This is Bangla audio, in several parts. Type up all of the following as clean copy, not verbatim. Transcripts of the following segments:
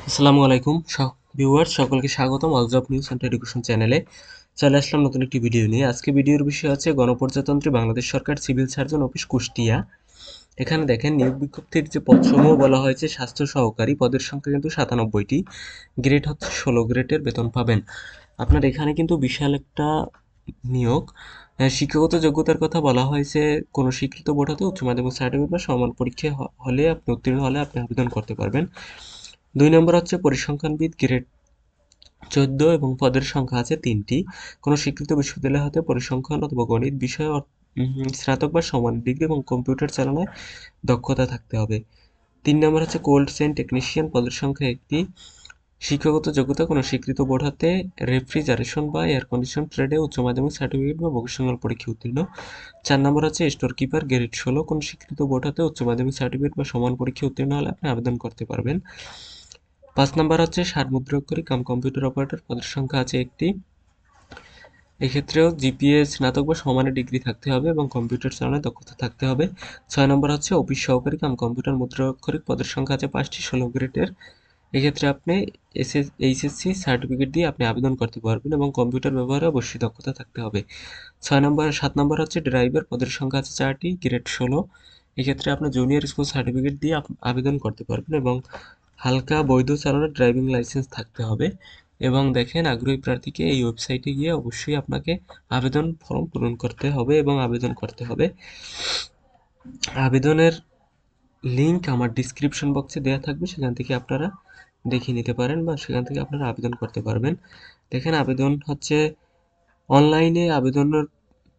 আসসালামু আলাইকুম ভিউয়ার্স, সকলকে স্বাগতম all job news and education চ্যানেলে। চলে আসলাম নতুন একটি ভিডিও নিয়ে। আজকে ভিডিওর বিষয় হচ্ছে গণপ্রজাতন্ত্রী বাংলাদেশ সরকার সিভিল সার্জন অফিস কুষ্টিয়া। এখানে দেখেন নিয়োগ বিজ্ঞপ্তির যে পদসমূহ বলা হয়েছে, স্বাস্থ্য সহকারী পদের সংখ্যা কিন্তু 97টি, গ্রেড হচ্ছে 16 গ্রেডের বেতন পাবেন। আপনার এখানে কিন্তু বিশাল একটা নিয়োগ। শিক্ষাগত যোগ্যতার কথা বলা হয়েছে, কোনো স্বীকৃত বোর্ড হতে উচ্চ মাধ্যমিক সার্টিফিকেট বা সমান পরীক্ষা হলে আপনি উত্তীর্ণ হলে আপনি আবেদন করতে পারবেন। 2 নম্বর হচ্ছে পরিসংখ্যানবিদ, গ্রেড 14 এবং পদের সংখ্যা আছে 3টি। কোনো স্বীকৃত বিশ্ববিদ্যালয় হতে পরিসংখ্যান অথবা গণিত বিষয়ে স্নাতক বা সমান ডিগ্রি এবং কম্পিউটার চালানোয় দক্ষতা থাকতে হবে। 3 নম্বর হচ্ছে কোল্ড চেইন টেকনিশিয়ান, পদের সংখ্যা 1টি। শিক্ষাগত যোগ্যতা কোনো স্বীকৃত বোর্ড হতে রেফ্রিজারেশন বা এয়ার কন্ডিশন ট্রেডে উচ্চ মাধ্যমিক সার্টিফিকেট বা ভোকেশনাল পরীক্ষা উত্তীর্ণ। 4 নম্বর হচ্ছে স্টোর কিপার, গ্রেড 16, কোনো স্বীকৃত বোর্ড হতে উচ্চ মাধ্যমিক সার্টিফিকেট বা সমান পরীক্ষা উত্তীর্ণ হলে আপনি আবেদন করতে পারবেন। 5 নম্বর হচ্ছে সারমুদ্রক্ষরী কাম কম্পিউটার অপারেটর, পদের সংখ্যা আছে 1টি। এক্ষেত্রেও জিপিএ স্নাতক বা সমানের ডিগ্রি থাকতে হবে এবং কম্পিউটার চালানোর দক্ষতা থাকতে হবে। 6 নম্বর হচ্ছে অফিস সহকারী কাম কম্পিউটার মুদ্রাক্ষরিক, পদের সংখ্যা আছে 5টি, 16 গ্রেডের। এক্ষেত্রে আপনি এইচএসসি সার্টিফিকেট দিয়ে আপনি আবেদন করতে পারবেন এবং কম্পিউটার ব্যবহারে অবশ্যই দক্ষতা থাকতে হবে। 7 নম্বর হচ্ছে ড্রাইভার, পদের সংখ্যা আছে 4টি, গ্রেড 16। এক্ষেত্রে আপনি জুনিয়র স্কুল সার্টিফিকেট দিয়ে আবেদন করতে পারবেন এবং হালকা বৈধ চালানোর ড্রাইভিং লাইসেন্স থাকতে হবে। এবং দেখেন, আগ্রহী প্রার্থীকে এই ওয়েবসাইটে গিয়ে অবশ্যই আপনাকে আবেদন ফর্ম পূরণ করতে হবে এবং আবেদন করতে হবে। আবেদনের লিংক আমার ডিসক্রিপশন বক্সে দেওয়া থাকবে, সেখান থেকে আপনারা দেখে নিতে পারেন বা সেখান থেকে আপনারা আবেদন করতে পারবেন। দেখেন, আবেদন হচ্ছে অনলাইনে আবেদনের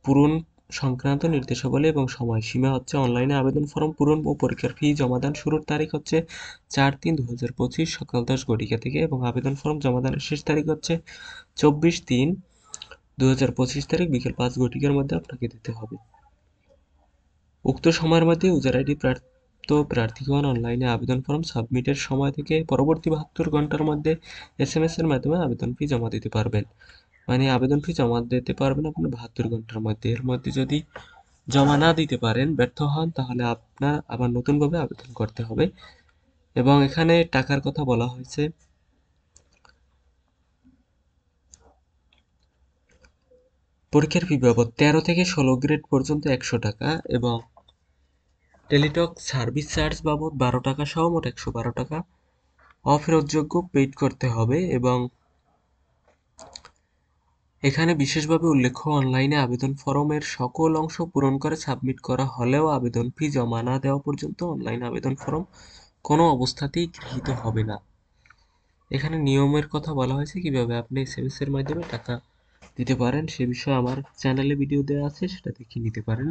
পূরণ সংক্রান্ত নির্দেশাবলী এবং সময়সীমা হচ্ছে অনলাইনে আবেদন ফর্ম পূরণ ও পরীক্ষার ফি জমাদান শুরুর তারিখ হচ্ছে 4/3/2025 সকাল 10 ঘটিকা থেকে এবং আবেদন ফর্ম জমাদানের শেষ তারিখ হচ্ছে 24/3/2025 তারিখ বিকেল 5 ঘটিকার মধ্যে আপনাকে দিতে হবে। উক্ত সময়ের মধ্যে ইউজার আইডি প্রাপ্ত প্রার্থীগণ অনলাইনে আবেদন ফর্ম সাবমিটের সময় থেকে পরবর্তী 72 ঘন্টার মধ্যে এসএমএস এর মাধ্যমে আবেদন ফি জমা দিতে পারবেন। মানে আবেদন ফি জমা দিতে পারবেন আপনার 72 ঘন্টার মধ্যে। এর মধ্যে যদি জমা না দিতে পারেন, ব্যর্থ হন, তাহলে আপনার আবার নতুনভাবে আবেদন করতে হবে। এবং এখানে টাকার কথা বলা হয়েছে। পরীক্ষার ফি বাবদ 13 থেকে 16 গ্রেড পর্যন্ত 100 টাকা এবং টেলিটক সার্ভিস চার্জ বাবদ 12 টাকা সহ মোট 112 টাকা অফেরতযোগ্য পেইড করতে হবে। এবং এখানে বিশেষভাবে উল্লেখ্য, অনলাইনে আবেদন ফরমের সকল অংশ পূরণ করে সাবমিট করা হলেও আবেদন ফি জমা না দেওয়া পর্যন্ত অনলাইন আবেদন ফরম কোনো অবস্থাতেই গৃহীত হবে না। এখানে নিয়মের কথা বলা হয়েছে, কিভাবে আপনি এসএমএস এর মাধ্যমে টাকা দিতে পারেন সে বিষয়ে আমার চ্যানেলে ভিডিও দেওয়া আছে, সেটা দেখে নিতে পারেন।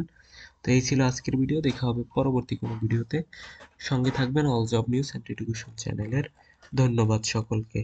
তো এই ছিল আজকের ভিডিও, দেখা হবে পরবর্তী কোনো ভিডিওতে। সঙ্গে থাকবেন all job news and education চ্যানেলের। ধন্যবাদ সকলকে।